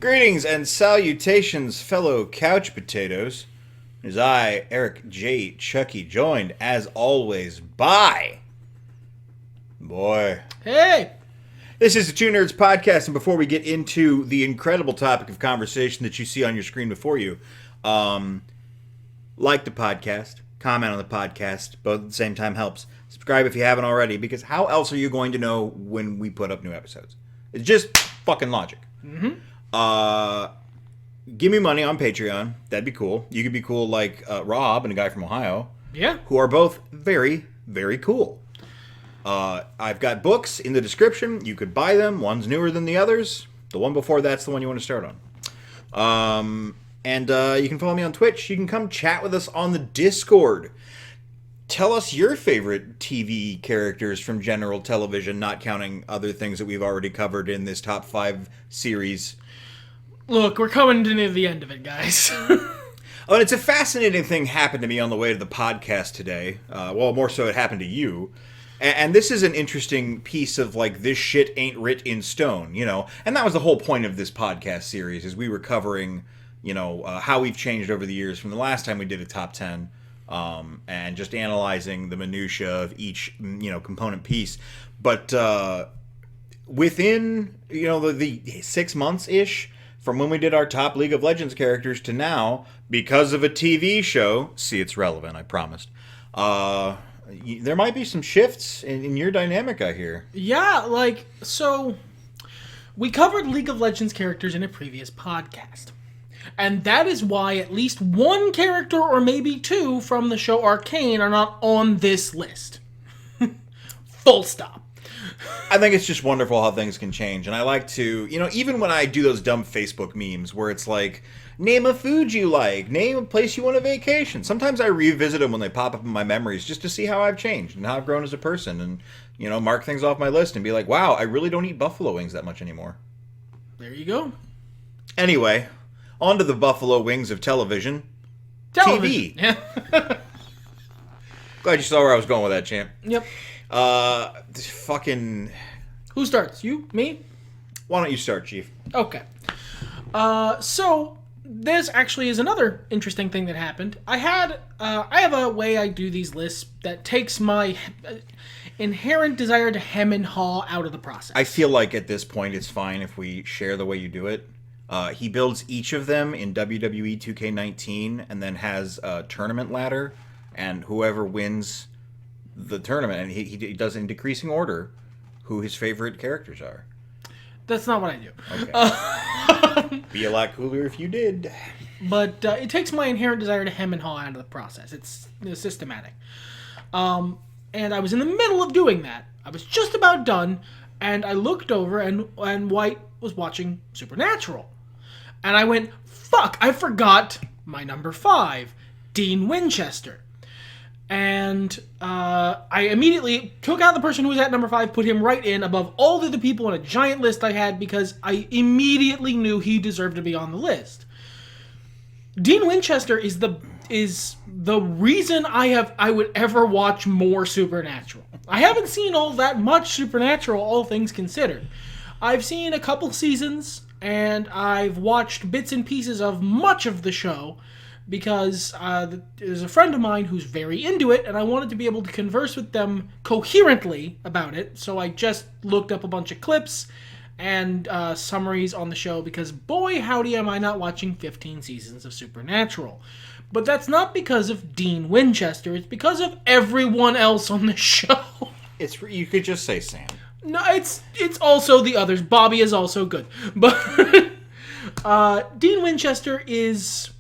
Greetings and salutations, fellow couch potatoes. It is I, Eric J. Chucky, joined, as always, by... Boy. Hey! This is the Two Nerds Podcast, and before we get into the incredible topic of conversation that you see on your screen before you, like the podcast, comment on the podcast, both at the same time helps. Subscribe if you haven't already, because how else are you going to know when we put up new episodes? It's just fucking logic. Give me money on Patreon. That'd be cool. You could be cool like Rob and a guy from Ohio. Yeah. Who are both very, very cool. I've got books in the description. You could buy them. One's newer than the others. The one before that's the one you want to start on. And you can follow me on Twitch. You can come chat with us on the Discord. Tell us your favorite TV characters from general television, not counting other things that we've already covered in this top 5 series. Look, we're coming to near the end of it, guys. Oh, and it's a fascinating thing happened to me on the way to the podcast today. Well, more so it happened to you. And this is an interesting piece of, like, this shit ain't writ in stone, you know? And that was the whole point of this podcast series, is we were covering, you know, how we've changed over the years from the last time we did a top 10, and just analyzing the minutia of each, you know, component piece. But within, you know, the 6 months-ish, from when we did our top League of Legends characters to now, because of a TV show, see, it's relevant, I promised, there might be some shifts in your dynamic, I hear. Yeah, like, so we covered League of Legends characters in a previous podcast. And that is why at least one character or maybe two from the show Arcane are not on this list. Full stop. I think it's just wonderful how things can change. And I like to, you know, even when I do those dumb Facebook memes where it's like, name a food you like, name a place you want to vacation. Sometimes I revisit them when they pop up in my memories just to see how I've changed and how I've grown as a person. And, you know, mark things off my list and be like, wow, I really don't eat buffalo wings that much anymore. There you go. Anyway, on to the buffalo wings of television. TV. Yeah. Glad you saw where I was going with that, champ. Yep. Fucking... Who starts? You? Me? Why don't you start, Chief? Okay. So this actually is another interesting thing that happened. I have a way I do these lists that takes my inherent desire to hem and haw out of the process. I feel like at this point it's fine if we share the way you do it. He builds each of them in WWE 2K19 and then has a tournament ladder, and whoever wins the tournament, and he does it in decreasing order, who his favorite characters are. That's not what I do. Okay. Be a lot cooler if you did. But it takes my inherent desire to hem and haw out of the process. It's systematic. And I was in the middle of doing that. I was just about done, and I looked over, and White was watching Supernatural. And I went, fuck, I forgot my number 5, Dean Winchester. And I immediately took out the person who was at number 5, put him right in above all the other people on a giant list I had because I immediately knew he deserved to be on the list. Dean Winchester is the reason I would ever watch more Supernatural. I haven't seen all that much Supernatural, all things considered. I've seen a couple seasons, and I've watched bits and pieces of much of the show, because there's a friend of mine who's very into it, and I wanted to be able to converse with them coherently about it, so I just looked up a bunch of clips and summaries on the show, because boy howdy am I not watching 15 seasons of Supernatural. But that's not because of Dean Winchester, it's because of everyone else on the show. You could just say Sam. No, it's also the others. Bobby is also good. But Dean Winchester is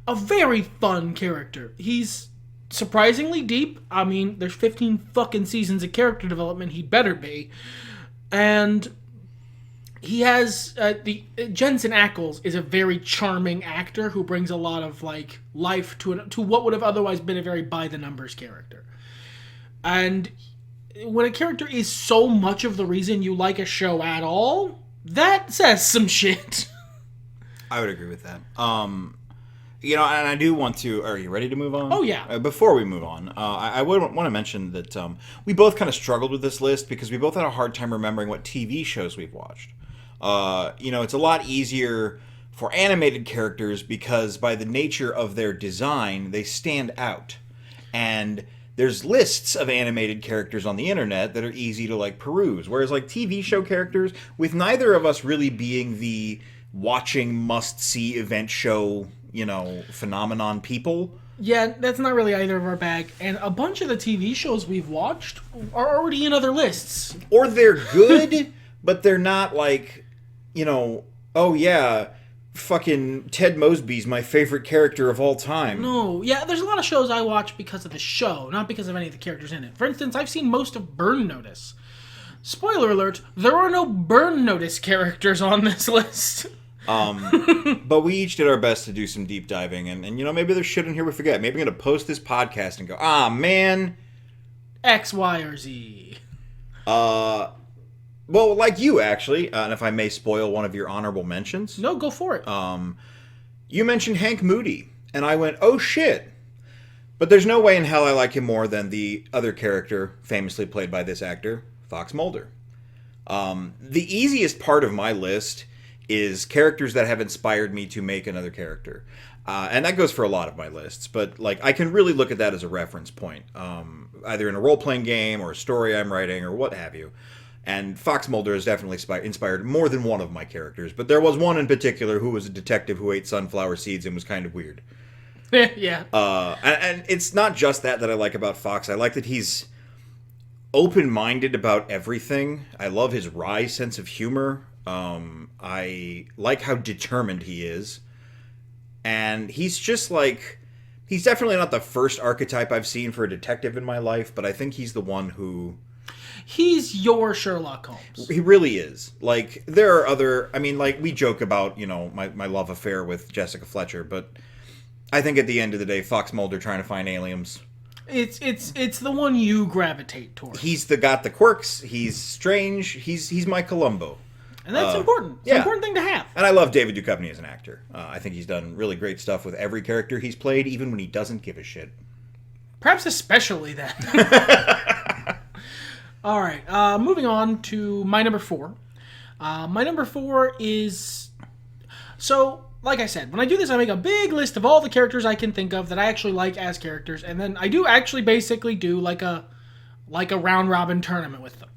a very fun character. He's surprisingly deep. I mean, there's 15 fucking seasons of character development. He better be. And he has Jensen Ackles is a very charming actor who brings a lot of like life to what would have otherwise been a very by the numbers character. And when a character is so much of the reason you like a show at all, that says some shit. I would agree with that. You know, and I do want to... Are you ready to move on? Oh, yeah. Before we move on, I would want to mention that we both kind of struggled with this list because we both had a hard time remembering what TV shows we've watched. It's a lot easier for animated characters because by the nature of their design, they stand out. And there's lists of animated characters on the internet that are easy to like peruse. Whereas like TV show characters, with neither of us really being the watching must-see event show, phenomenon people. Yeah, that's not really either of our bag. And a bunch of the TV shows we've watched are already in other lists. Or they're good, but they're not like, oh yeah, fucking Ted Mosby's my favorite character of all time. No, yeah, there's a lot of shows I watch because of the show, not because of any of the characters in it. For instance, I've seen most of Burn Notice. Spoiler alert, there are no Burn Notice characters on this list. But we each did our best to do some deep diving, and maybe there's shit in here we forget. Maybe I'm going to post this podcast and go, man. X, Y, or Z. Well, like you, actually, and if I may spoil one of your honorable mentions. No, go for it. You mentioned Hank Moody, and I went, oh shit. But there's no way in hell I like him more than the other character, famously played by this actor, Fox Mulder. The easiest part of my list is characters that have inspired me to make another character. And that goes for a lot of my lists, but like I can really look at that as a reference point, either in a role-playing game or a story I'm writing or what have you. And Fox Mulder has definitely inspired more than one of my characters, but there was one in particular who was a detective who ate sunflower seeds and was kind of weird. Yeah. And it's not just that I like about Fox. I like that he's open-minded about everything. I love his wry sense of humor. I like how determined he is. And he's just like... He's definitely not the first archetype I've seen for a detective in my life, but I think he's the one who... He's your Sherlock Holmes. He really is. Like, there are other... I mean, like, we joke about, my love affair with Jessica Fletcher, but I think at the end of the day, Fox Mulder trying to find aliens... It's the one you gravitate towards. He's got the quirks. He's strange. He's my Columbo. And that's important. It's an important thing to have. And I love David Duchovny as an actor. I think he's done really great stuff with every character he's played, even when he doesn't give a shit. Perhaps especially then. All right. Moving on to my number 4. My number 4 is... So, like I said, when I do this, I make a big list of all the characters I can think of that I actually like as characters, and then I do actually basically do like a round-robin tournament with them.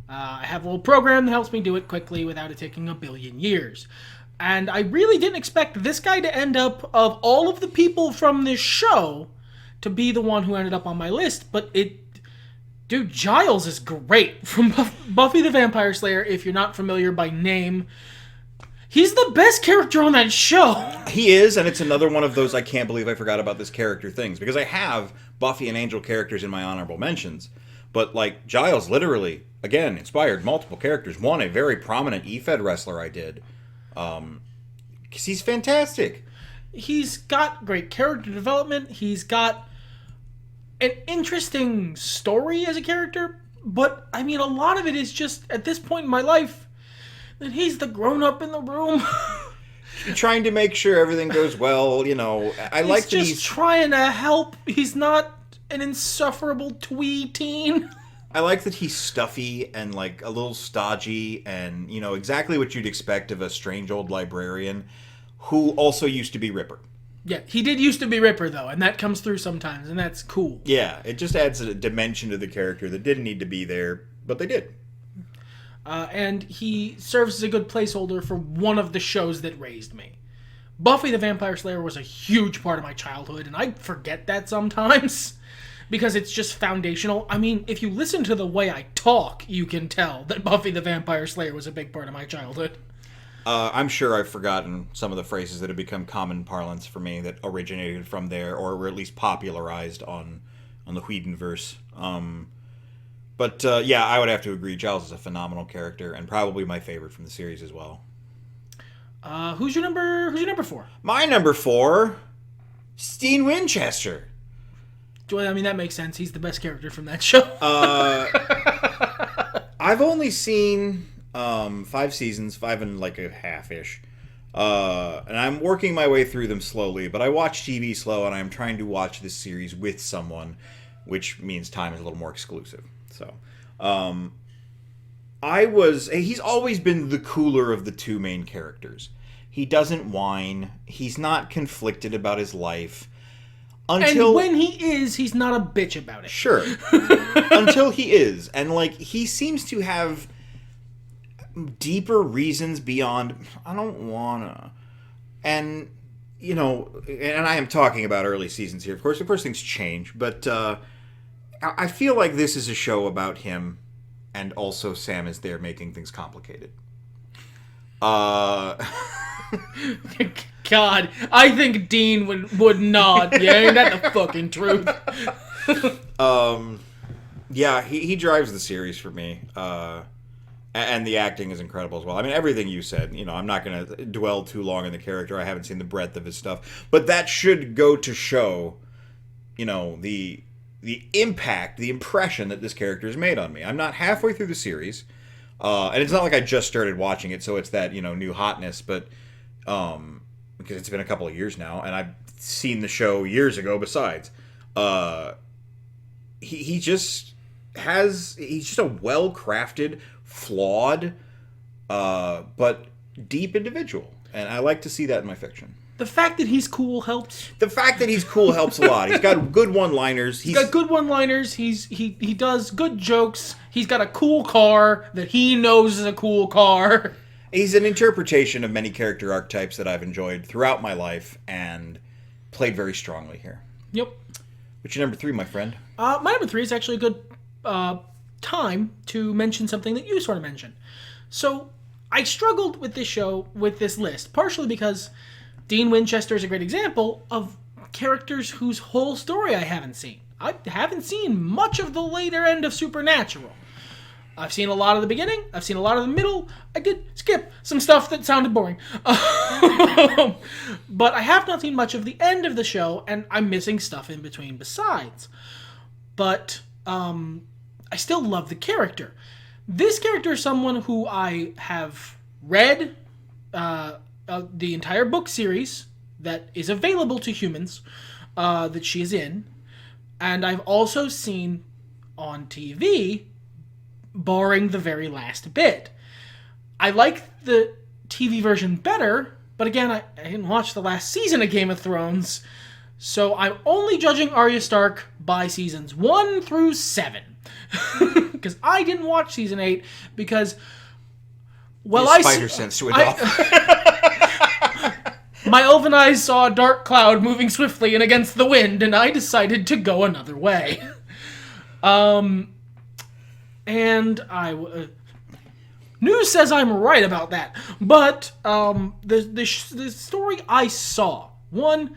I have a little program that helps me do it quickly without it taking a billion years. And I really didn't expect this guy to end up, of all of the people from this show, to be the one who ended up on my list. But Dude, Giles is great from Buffy the Vampire Slayer, if you're not familiar by name. He's the best character on that show. He is, and it's another one of those I can't believe I forgot about this character things. Because I have Buffy and Angel characters in my honorable mentions. But, like, Giles literally, again, inspired multiple characters. One, a very prominent E-Fed wrestler I did. Because he's fantastic. He's got great character development. He's got an interesting story as a character. But, I mean, a lot of it is just, at this point in my life, that he's the grown-up in the room. Trying to make sure everything goes well, I like that he's just trying to help. He's not an insufferable twee teen. I like that he's stuffy and like a little stodgy and exactly what you'd expect of a strange old librarian who also used to be Ripper. Yeah, he did used to be Ripper though, and that comes through sometimes, and that's cool. Yeah, it just adds a dimension to the character that didn't need to be there, but they did. And he serves as a good placeholder for one of the shows that raised me. Buffy the Vampire Slayer was a huge part of my childhood, and I forget that sometimes. Because it's just foundational. I mean, if you listen to the way I talk, you can tell that Buffy the Vampire Slayer was a big part of my childhood. I'm sure I've forgotten some of the phrases that have become common parlance for me that originated from there, or were at least popularized on the Whedonverse. But I would have to agree. Giles is a phenomenal character, and probably my favorite from the series as well. Who's your number 4? My number 4, Steen Winchester. Well, I mean, that makes sense. He's the best character from that show. I've only seen 5 seasons, 5 and like a half-ish. And I'm working my way through them slowly, but I watch TV slow, and I'm trying to watch this series with someone, which means time is a little more exclusive. So, he's always been the cooler of the two main characters. He doesn't whine. He's not conflicted about his life. And when he is, he's not a bitch about it. Sure. Until he is. And, like, he seems to have deeper reasons beyond, I don't wanna. And, you know, and I am talking about early seasons here. Of course, things change. But I feel like this is a show about him, and also Sam is there making things complicated. God, I think Dean would not. Yeah, ain't that the fucking truth? Yeah, he drives the series for me. And the acting is incredible as well. I mean, everything you said, you know, I'm not going to dwell too long on the character. I haven't seen the breadth of his stuff. But that should go to show, you know, the impact, the impression that this character has made on me. I'm not halfway through the series. And it's not like I just started watching it, so it's that, you know, new hotness. But, because it's been a couple of years now, and I've seen the show years ago besides. He's just a well-crafted, flawed, but deep individual. And I like to see that in my fiction. The fact that he's cool helps. The fact that he's cool helps a lot. He's got good one-liners. He's got good one-liners. He does good jokes. He's got a cool car that he knows is a cool car. He's an interpretation of many character archetypes that I've enjoyed throughout my life and played very strongly here. Yep. What's your number 3, my friend? My number 3 is actually a good time to mention something that you sort of mentioned. So I struggled with this show, with this list, partially because Dean Winchester is a great example of characters whose whole story I haven't seen. I haven't seen much of the later end of Supernatural. I've seen a lot of the beginning. I've seen a lot of the middle. I did skip some stuff that sounded boring. But I have not seen much of the end of the show, and I'm missing stuff in between besides. But I still love the character. This character is someone who I have read the entire book series that is available to humans that she is in. And I've also seen on TV, barring the very last bit. I like the TV version better, but again, I didn't watch the last season of Game of Thrones, so I'm only judging Arya Stark by seasons 1 through 7. Because I didn't watch season 8, because, well, his spider sense went off. My elven eyes saw a dark cloud moving swiftly and against the wind, and I decided to go another way. And news says I'm right about that. But the story I saw, one,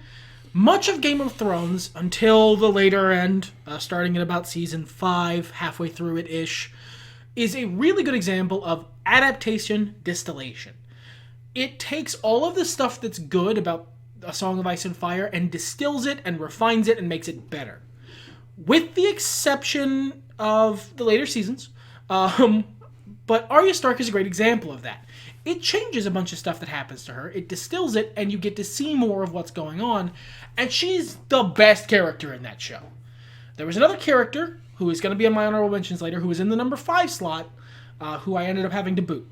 much of Game of Thrones until the later end, starting at about season 5, halfway through it-ish, is a really good example of adaptation distillation. It takes all of the stuff that's good about A Song of Ice and Fire and distills it and refines it and makes it better. With the exception of the later seasons. But Arya Stark is a great example of that. It changes a bunch of stuff that happens to her. It distills it, and you get to see more of what's going on. And she's the best character in that show. There was another character, who is going to be in my honorable mentions later, who was in the number 5 slot, who I ended up having to boot.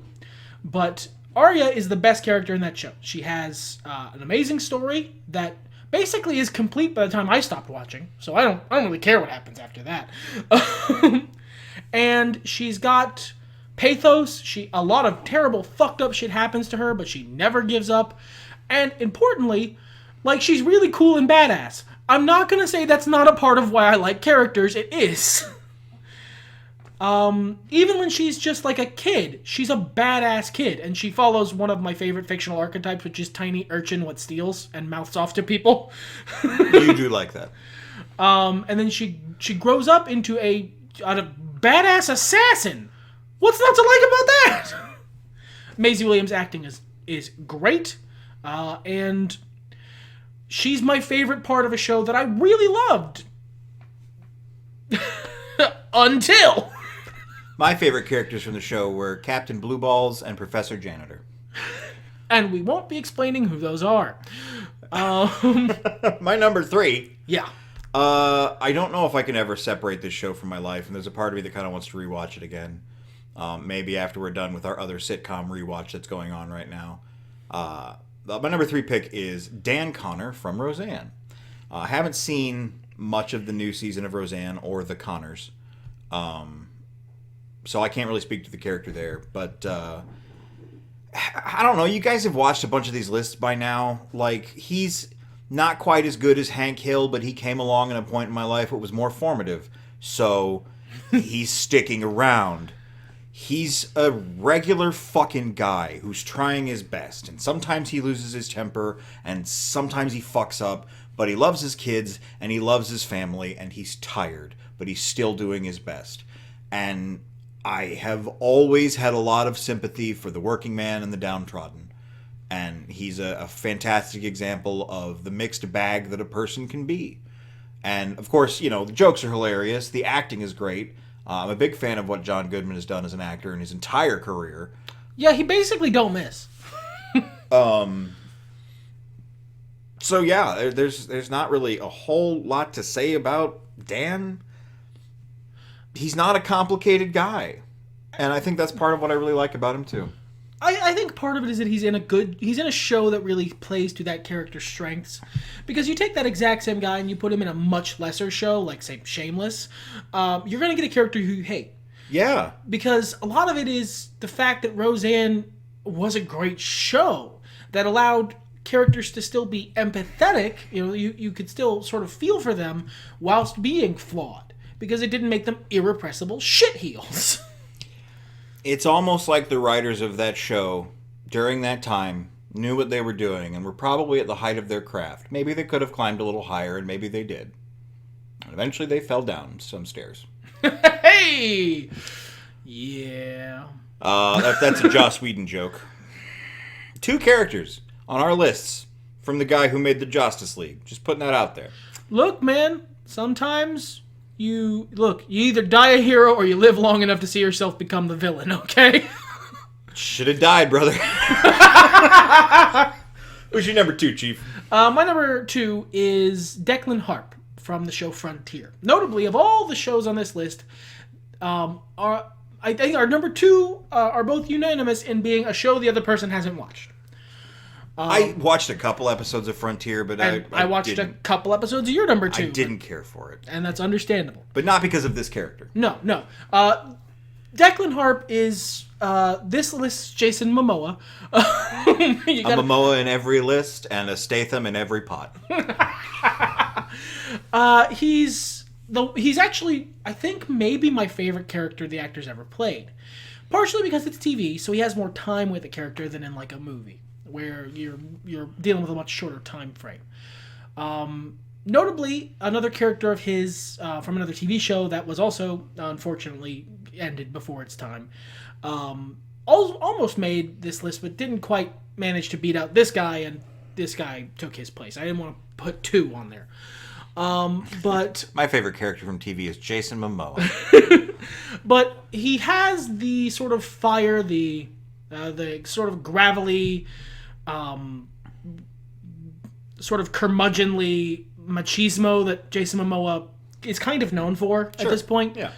But Arya is the best character in that show. She has an amazing story that basically is complete by the time I stopped watching. So I don't really care what happens after that. And she's got pathos. A lot of terrible, fucked up shit happens to her, but she never gives up. And importantly, like, she's really cool and badass. I'm not gonna say that's not a part of why I like characters. It is. Even when she's just like a kid, she's a badass kid, and she follows one of my favorite fictional archetypes, which is tiny urchin what steals and mouths off to people. You do like that. And then she grows up into a badass assassin. What's not to like about that? Maisie Williams' acting is great, and she's my favorite part of a show that I really loved. Until... My favorite characters from the show were Captain Blueballs and Professor Janitor. And we won't be explaining who those are. My number 3. Yeah. I don't know if I can ever separate this show from my life, and there's a part of me that kind of wants to rewatch it again. maybe after we're done with our other sitcom rewatch that's going on right now. My number 3 pick is Dan Connor from Roseanne. I haven't seen much of the new season of Roseanne or The Connors, so I can't really speak to the character there. But I don't know. You guys have watched a bunch of these lists by now. Like, he's not quite as good as Hank Hill, but he came along at a point in my life where it was more formative. So he's sticking around. He's a regular fucking guy who's trying his best. And sometimes he loses his temper, and sometimes he fucks up. But he loves his kids, and he loves his family, and he's tired. But he's still doing his best. And I have always had a lot of sympathy for the working man and the downtrodden. And he's a fantastic example of the mixed bag that a person can be. And, of course, you know, the jokes are hilarious. The acting is great. I'm a big fan of what John Goodman has done as an actor in his entire career. Yeah, he basically don't miss. So, yeah, there's not really a whole lot to say about Dan. He's not a complicated guy. And I think that's part of what I really like about him, too. I think part of it is that he's in a show that really plays to that character's strengths. Because you take that exact same guy and you put him in a much lesser show, like, say, Shameless, you're going to get a character who you hate. Yeah. Because a lot of it is the fact that Roseanne was a great show that allowed characters to still be empathetic. You know, you could still sort of feel for them whilst being flawed. Because it didn't make them irrepressible shitheels. It's almost like the writers of that show, during that time, knew what they were doing and were probably at the height of their craft. Maybe they could have climbed a little higher, and maybe they did. And eventually they fell down some stairs. Hey! Yeah. That's a Joss Whedon joke. 2 characters on our lists from the guy who made the Justice League. Just putting that out there. Look, man, sometimes... You either die a hero or you live long enough to see yourself become the villain, okay? Should have died, brother. Who's your number 2, Chief? My number 2 is Declan Harp from the show Frontier. Notably, of all the shows on this list, I think our number 2 are both unanimous in being a show the other person hasn't watched. I watched a couple episodes of Frontier, but I watched a couple episodes of your number 2. I didn't care for it. And that's understandable. But not because of this character. No. Declan Harp is this list's Jason Momoa. A Momoa in every list and a Statham in every pot. He's actually, I think, maybe my favorite character the actor's ever played. Partially because it's TV, so he has more time with the character than in like a movie, where you're dealing with a much shorter time frame. Notably, another character of his from another TV show that was also, unfortunately, ended before its time, almost made this list, but didn't quite manage to beat out this guy, and this guy took his place. I didn't want to put 2 on there. But my favorite character from TV is Jason Momoa. But he has the sort of fire, the sort of gravelly, sort of curmudgeonly machismo that Jason Momoa is kind of known for at this point. Yeah.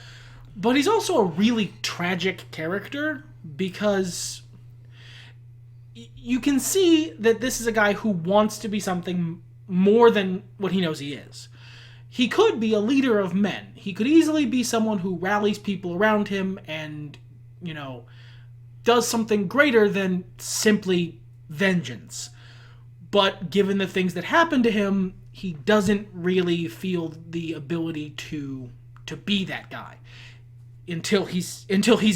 But he's also a really tragic character because you can see that this is a guy who wants to be something more than what he knows he is. He could be a leader of men. He could easily be someone who rallies people around him and, you know, does something greater than simply vengeance. But given the things that happened to him, he doesn't really feel the ability to be that guy until he's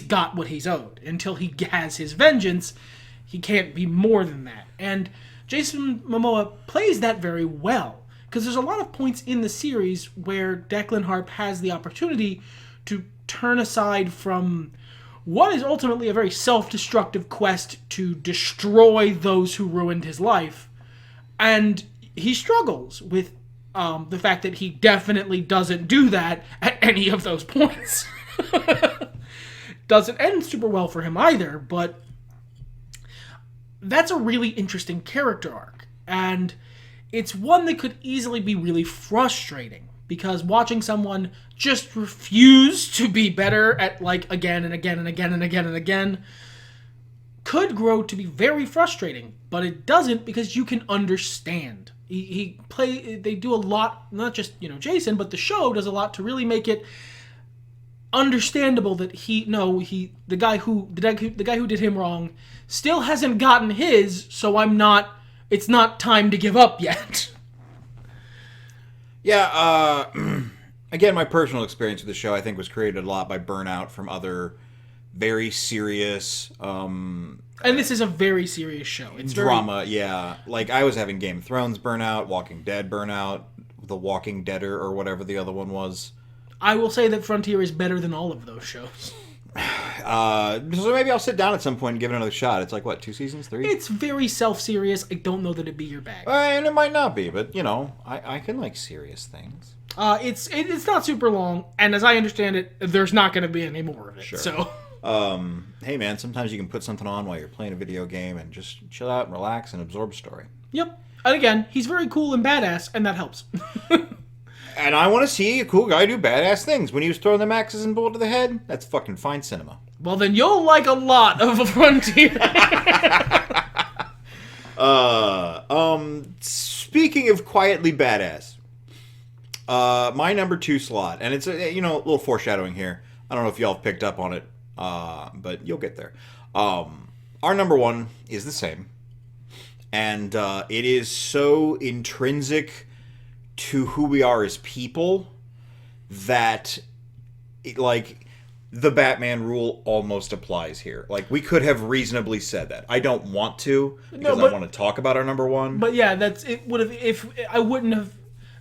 got what he's owed. Until he has his vengeance, he can't be more than that. And Jason Momoa plays that very well, because there's a lot of points in the series where Declan Harp has the opportunity to turn aside from what is ultimately a very self-destructive quest to destroy those who ruined his life. And he struggles with the fact that he definitely doesn't do that at any of those points. Doesn't end super well for him either, but that's a really interesting character arc. And it's one that could easily be really frustrating because watching someone just refuse to be better at, like, again and again and again and again and again could grow to be very frustrating, but it doesn't because you can understand. They do a lot, not just, Jason, but the show does a lot to really make it understandable that the guy who did him wrong still hasn't gotten his, so it's not time to give up yet. Yeah, again, my personal experience with the show, I think, was created a lot by burnout from other very serious... and this is a very serious show. It's drama, yeah. Like, I was having Game of Thrones burnout, Walking Dead burnout, The Walking Deader, or whatever the other one was. I will say that Frontier is better than all of those shows. So maybe I'll sit down at some point and give it another shot. It's like, what, 2 seasons? 3? It's very self-serious. I don't know that it'd be your bag. And it might not be, but, I can like serious things. It's not super long, and as I understand it, there's not going to be any more of it. Sure. So, hey man, sometimes you can put something on while you're playing a video game and just chill out and relax and absorb a story. Yep. And again, he's very cool and badass, and that helps. And I want to see a cool guy do badass things. When he was throwing the axes and bullet to the head, that's fucking fine cinema. Well, then you'll like a lot of a Frontier. Speaking of quietly badass, my number 2 slot, and it's a little foreshadowing here. I don't know if y'all have picked up on it, but you'll get there. Our number 1 is the same, and it is so intrinsic to who we are as people that the Batman rule almost applies here. Like, we could have reasonably said that. I don't want to, because I want to talk about our number 1. But yeah, if I wouldn't have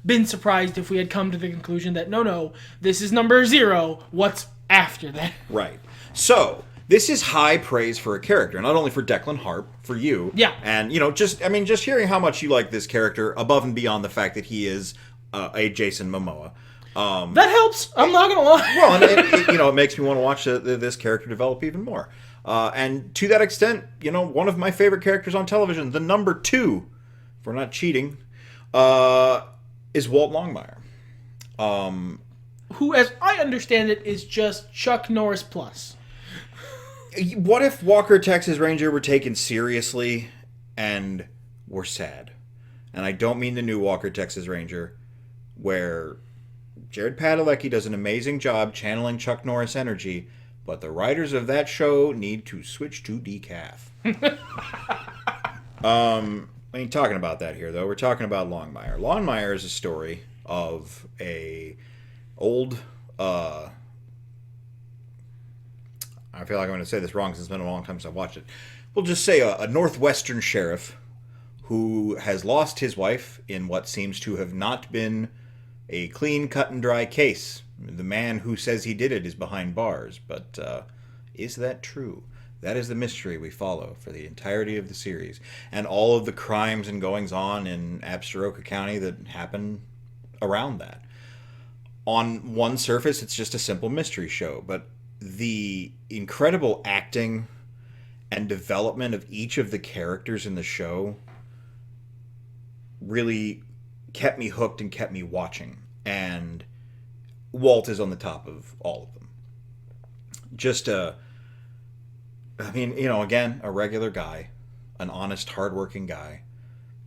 been surprised if we had come to the conclusion that no, this is number 0. What's after that? Right. So this is high praise for a character, not only for Declan Harp, for you. Yeah. And, just hearing how much you like this character above and beyond the fact that he is a Jason Momoa. That helps. I'm not going to lie. Well, and it makes me want to watch this character develop even more. And to that extent, one of my favorite characters on television, the number 2, if we're not cheating, is Walt Longmire. Who, as I understand it, is just Chuck Norris plus. What if Walker, Texas Ranger were taken seriously and were sad? And I don't mean the new Walker, Texas Ranger, where Jared Padalecki does an amazing job channeling Chuck Norris energy, but the writers of that show need to switch to decaf. We ain't talking about that here, though. We're talking about Longmire. Longmire is a story of a old... I feel like I'm going to say this wrong since it's been a long time since I've watched it. We'll just say a northwestern sheriff who has lost his wife in what seems to have not been a clean, cut and dry case. The man who says he did it is behind bars, but is that true? That is the mystery we follow for the entirety of the series. And all of the crimes and goings-on in Absaroka County that happen around that. On one surface, it's just a simple mystery show, but the incredible acting and development of each of the characters in the show really kept me hooked and kept me watching. And Walt is on the top of all of them. Again, a regular guy, an honest, hardworking guy,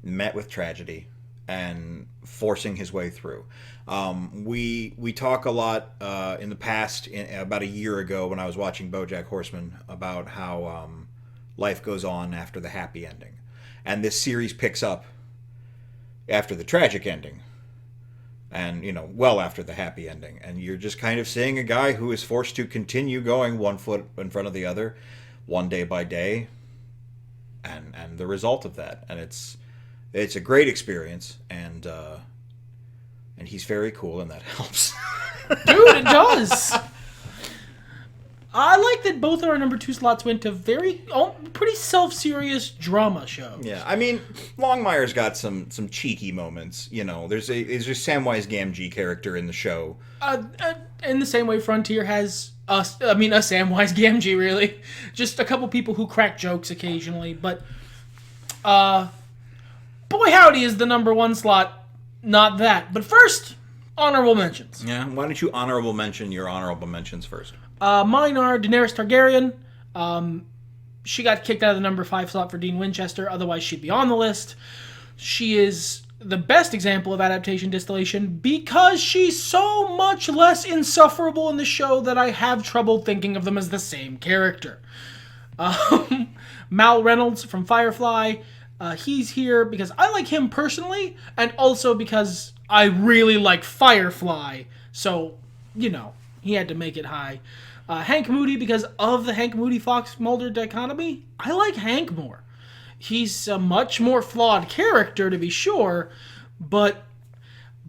met with tragedy and forcing his way through. We talk a lot in the past, about a year ago when I was watching BoJack Horseman, about how life goes on after the happy ending. And this series picks up after the tragic ending. And, well after the happy ending. And you're just kind of seeing a guy who is forced to continue going one foot in front of the other, one day by day. And the result of that. And it's a great experience. And he's very cool, and that helps. Dude, it does. I like that both of our number 2 slots went to pretty self-serious drama show. Yeah, I mean, Longmire's got some cheeky moments. There's a Samwise Gamgee character in the show. In the same way, Frontier has a Samwise Gamgee, really. Just a couple people who crack jokes occasionally, but boy howdy is the number 1 slot. Not that. But first, Honorable mentions. Yeah, why don't you honorable mention your honorable mentions first? Mine are Daenerys Targaryen. She got kicked out of the number 5 slot for Dean Winchester. Otherwise, she'd be on the list. She is the best example of adaptation distillation because she's so much less insufferable in the show that I have trouble thinking of them as the same character. Mal Reynolds from Firefly. He's here because I like him personally, and also because I really like Firefly. So, he had to make it high. Hank Moody, because of the Hank Moody Fox Mulder dichotomy, I like Hank more. He's a much more flawed character, to be sure, but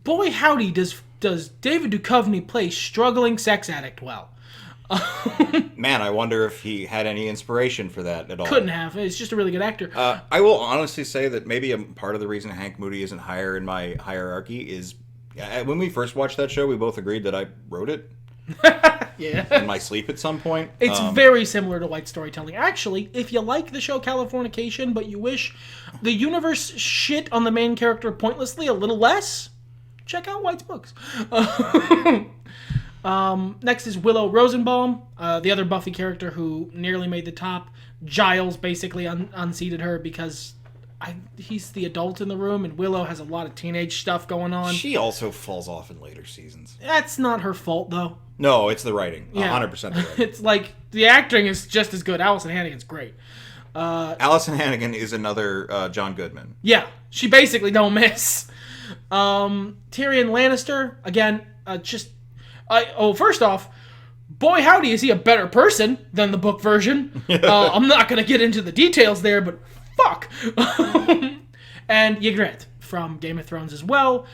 boy howdy does David Duchovny play struggling sex addict well. Man, I wonder if he had any inspiration for that at all. Couldn't have. It's just a really good actor. I will honestly say that maybe a part of the reason Hank Moody isn't higher in my hierarchy is when we first watched that show, we both agreed that I wrote it. Yeah. In my sleep at some point. It's very similar to white storytelling. Actually, if you like the show Californication, but you wish the universe shit on the main character pointlessly a little less, check out White's books. Next is Willow Rosenbaum, the other Buffy character who nearly made the top. Giles basically unseated her because he's the adult in the room, and Willow has a lot of teenage stuff going on. She also falls off in later seasons. That's not her fault, though. No, it's the writing. Yeah. 100% the writing. It's like, the acting is just as good. Allison Hannigan's great. Allison Hannigan is another John Goodman. Yeah, she basically don't miss. Tyrion Lannister, again, first off, boy howdy is he a better person than the book version. I'm not going to get into the details there, but fuck. And Ygritte from Game of Thrones as well.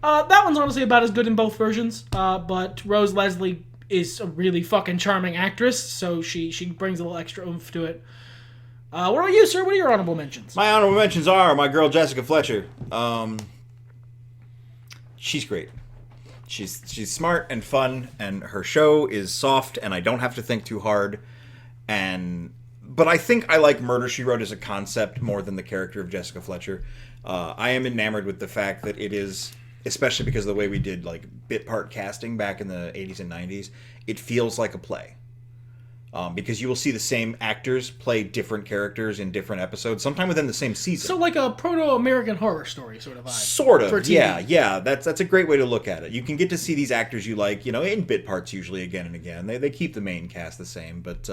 That one's honestly about as good in both versions, but Rose Leslie is a really fucking charming actress, so she brings a little extra oomph to it. What about you, sir? What are your honorable mentions? My honorable mentions are my girl Jessica Fletcher. She's great. She's smart and fun, and her show is soft, and I don't have to think too hard. But I think I like Murder, She Wrote as a concept more than the character of Jessica Fletcher. I am enamored with the fact that it is, especially because of the way we did like bit part casting back in the 80s and 90s, it feels like a play. Because you will see the same actors play different characters in different episodes, sometime within the same season. So like a proto-American Horror Story sort of vibe. Sort of, yeah. That's a great way to look at it. You can get to see these actors you like, in bit parts usually again and again. They keep the main cast the same, but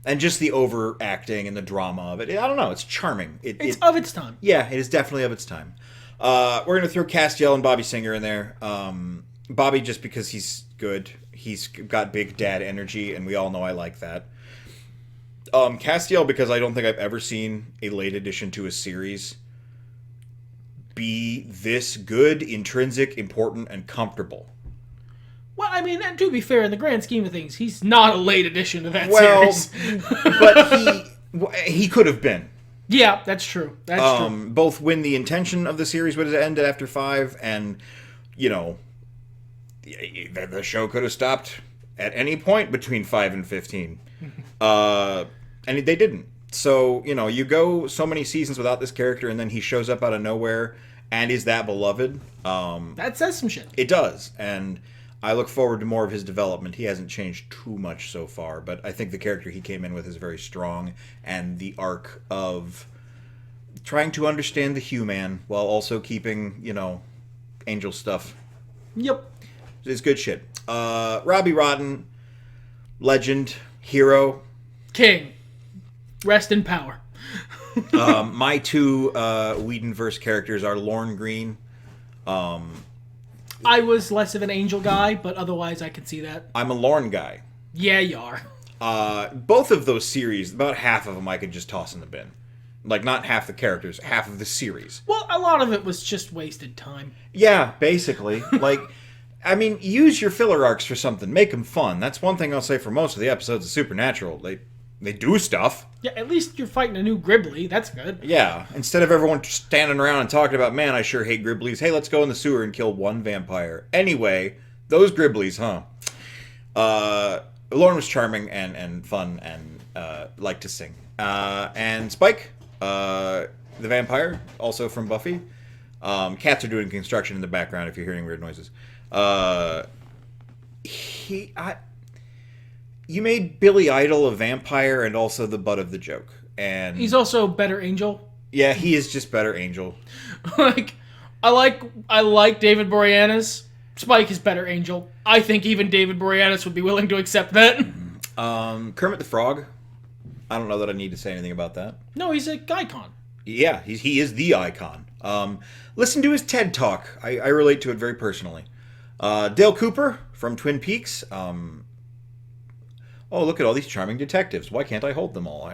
and just the overacting and the drama of it. I don't know. It's charming. It's of its time. Yeah, it is definitely of its time. We're going to throw Castiel and Bobby Singer in there. Bobby just because he's good. He's got big dad energy, and we all know I like that. Castiel because I don't think I've ever seen a late addition to a series be this good, intrinsic, important, and comfortable. Well, I mean, and to be fair, in the grand scheme of things, he's not a late addition to that series. But he could have been. Yeah, that's true. That's true. Both when the intention of the series would have ended after 5, and, the show could have stopped at any point between 5 and 15. And they didn't. So, you go so many seasons without this character, and then he shows up out of nowhere and is that beloved. That says some shit. It does. And I look forward to more of his development. He hasn't changed too much so far, but I think the character he came in with is very strong, and the arc of trying to understand the human while also keeping, angel stuff. Yep. It's good shit. Robbie Rotten, legend, hero. King. Rest in power. My two Whedonverse characters are Lorne Green. I was less of an angel guy, but otherwise I can see that. I'm a Lorne guy. Yeah, you are. Both of those series, about half of them I could just toss in the bin. Like, not half the characters, half of the series. Well, a lot of it was just wasted time. Yeah, basically. Use your filler arcs for something. Make them fun. That's one thing I'll say for most of the episodes of Supernatural. They do stuff. Yeah, at least you're fighting a new Gribbly. That's good. Yeah, instead of everyone standing around and talking about, man, I sure hate Gribblies. Hey, let's go in the sewer and kill one vampire. Anyway, those Gribblies, huh? Lauren was charming and fun and liked to sing. And Spike, the vampire, also from Buffy. Cats are doing construction in the background if you're hearing weird noises. You made Billy Idol a vampire and also the butt of the joke. And He's also better Angel. yeah, he is just better Angel. Like, I like David Boreanaz. Spike is better Angel. I think even David Boreanaz would be willing to accept that. Kermit the Frog. I don't know that I need to say anything about that. No, he's an icon. Yeah, he is the icon. Listen to his TED Talk. I relate to it very personally. Dale Cooper from Twin Peaks. Oh, look at all these charming detectives. Why can't I hold them all?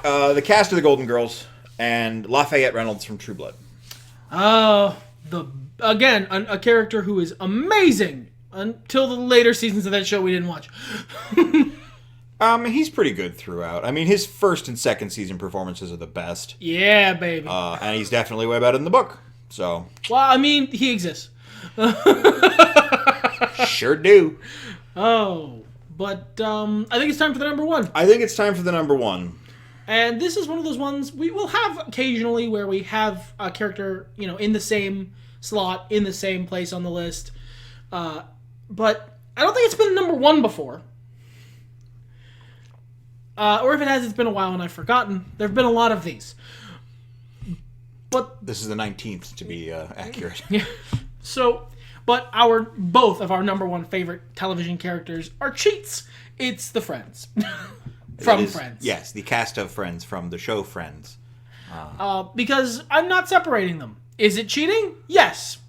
The cast of The Golden Girls and Lafayette Reynolds from True Blood. A character who is amazing until the later seasons of that show we didn't watch. He's pretty good throughout. I mean, his first and second season performances are the best. Yeah, baby. And he's definitely way better than the book. So. Well, I mean, he exists. Sure do. Oh, but I think it's time for the number one. I think it's time for the number one. And this is one of those ones we will have occasionally where we have a character, in the same slot, in the same place on the list. But I don't think it's been number one before. Or if it has, it's been a while and I've forgotten. There have been a lot of these. But this is the 19th, to be accurate. Yeah. So, but both of our number one favorite television characters are cheats. It's the Friends. From Friends. Yes, the cast of Friends from the show Friends. Because I'm not separating them. Is it cheating? Yes.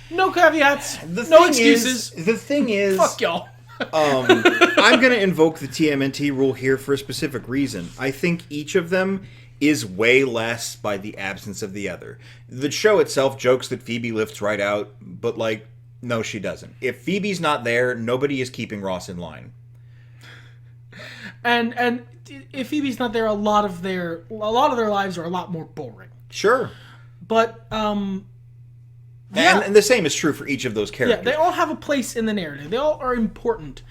No caveats. No excuses. The thing is... Fuck y'all. I'm going to invoke the TMNT rule here for a specific reason. I think each of them is way less by the absence of the other. The show itself jokes that Phoebe lifts right out, but, no, she doesn't. If Phoebe's not there, nobody is keeping Ross in line. And if Phoebe's not there, a lot of their lives are a lot more boring. Sure. But and the same is true for each of those characters. Yeah, they all have a place in the narrative. They all are important,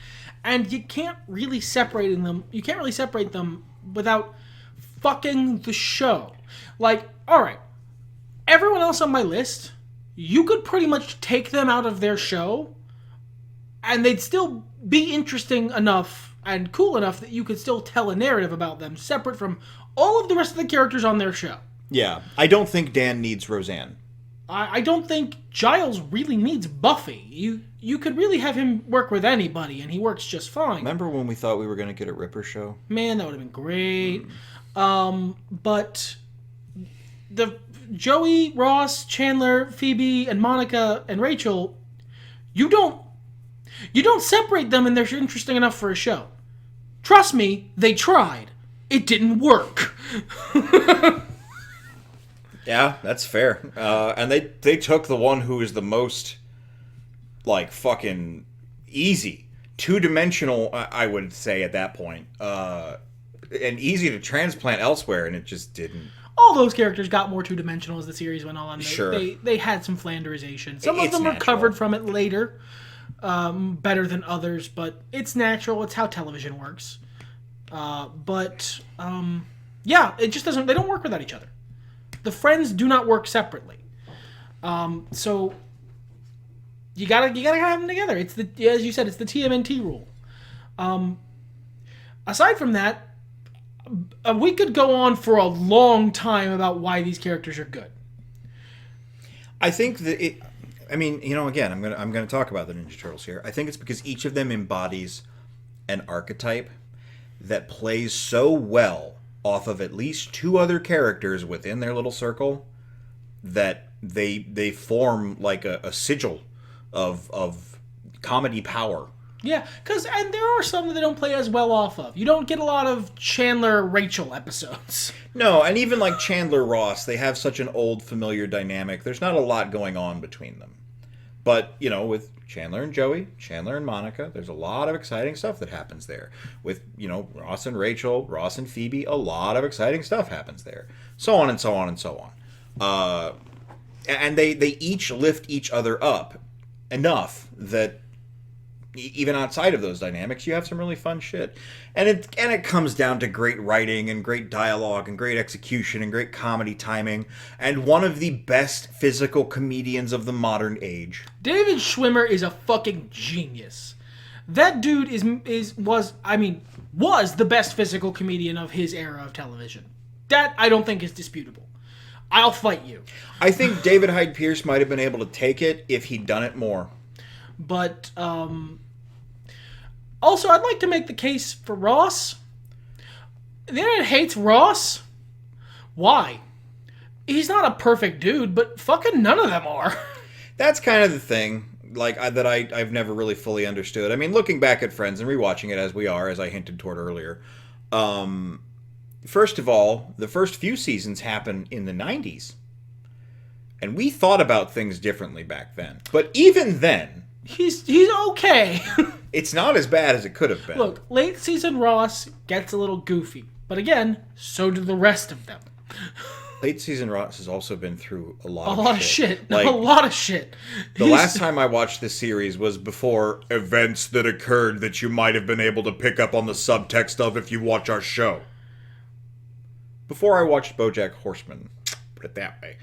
and you can't really separate them. You can't really separate them without fucking the show. All right, everyone else on my list, you could pretty much take them out of their show, and they'd still be interesting enough and cool enough that you could still tell a narrative about them separate from all of the rest of the characters on their show. Yeah, I don't think Dan needs Roseanne. I don't think Giles really needs Buffy. You could really have him work with anybody, and he works just fine. Remember when we thought we were going to get a Ripper show? Man, that would have been great. But the Joey, Ross, Chandler, Phoebe, and Monica, and Rachel, you don't separate them, and they're interesting enough for a show. Trust me, they tried. It didn't work. Yeah, that's fair. And they took the one who is the most, fucking easy. Two-dimensional, I would say at that point. And easy to transplant elsewhere, and it just didn't. All those characters got more two-dimensional as the series went on. Sure. They had some Flanderization. Some of them natural. recovered from it later, better than others, but it's natural. It's how television works. Yeah, it just doesn't. They don't work without each other. The Friends do not work separately. So you gotta have them together. It's as you said, it's the TMNT rule. Aside from that, we could go on for a long time about why these characters are good. I think that it. I mean, again, I'm gonna talk about the Ninja Turtles here. I think it's because each of them embodies an archetype that plays so well off of at least two other characters within their little circle that they form like a sigil of comedy power. Yeah, and there are some that they don't play as well off of. You don't get a lot of Chandler Rachel episodes. No, and even like Chandler Ross, they have such an old familiar dynamic. There's not a lot going on between them. But, with Chandler and Joey, Chandler and Monica, there's a lot of exciting stuff that happens there. With, Ross and Rachel, Ross and Phoebe, a lot of exciting stuff happens there. So on and so on and so on. And they each lift each other up enough that even outside of those dynamics, you have some really fun shit. And it comes down to great writing and great dialogue and great execution and great comedy timing and one of the best physical comedians of the modern age. David Schwimmer is a fucking genius. That dude was the best physical comedian of his era of television. That I don't think is disputable. I'll fight you. I think David Hyde Pierce might have been able to take it if he'd done it more. But also, I'd like to make the case for Ross. The internet hates Ross. Why? He's not a perfect dude, but fucking none of them are. That's kind of the thing, I've never really fully understood. I mean, looking back at Friends and rewatching it as we are, as I hinted toward earlier. First of all, the first few seasons happen in the 90s. And we thought about things differently back then. But even then... He's okay. It's not as bad as it could have been. Look, late season Ross gets a little goofy. But again, so do the rest of them. Late season Ross has also been through a lot of shit. Like, a lot of shit. The last time I watched this series was before events that occurred that you might have been able to pick up on the subtext of if you watch our show. Before I watched BoJack Horseman, put it that way.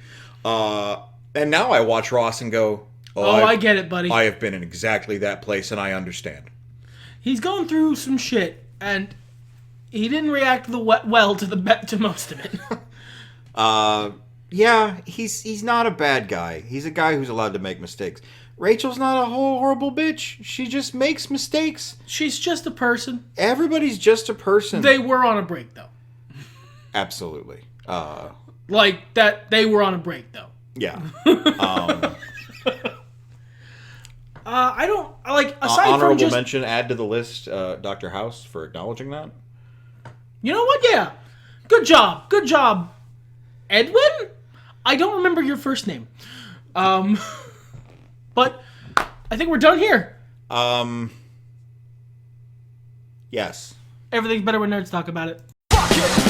And now I watch Ross and go, I get it, buddy. I have been in exactly that place and I understand. He's going through some shit, and he didn't react well to most of it. Yeah, he's not a bad guy. He's a guy who's allowed to make mistakes. Rachel's not a horrible bitch. She just makes mistakes. She's just a person. Everybody's just a person. They were on a break, though. Absolutely. Like that, they were on a break, though. Yeah. I don't like. Aside honorable from just mention, add to the list, Dr. House for acknowledging that. You know what? Yeah. Good job, Edwin. I don't remember your first name. But I think we're done here. Yes. Everything's better when nerds talk about it. Fuck it.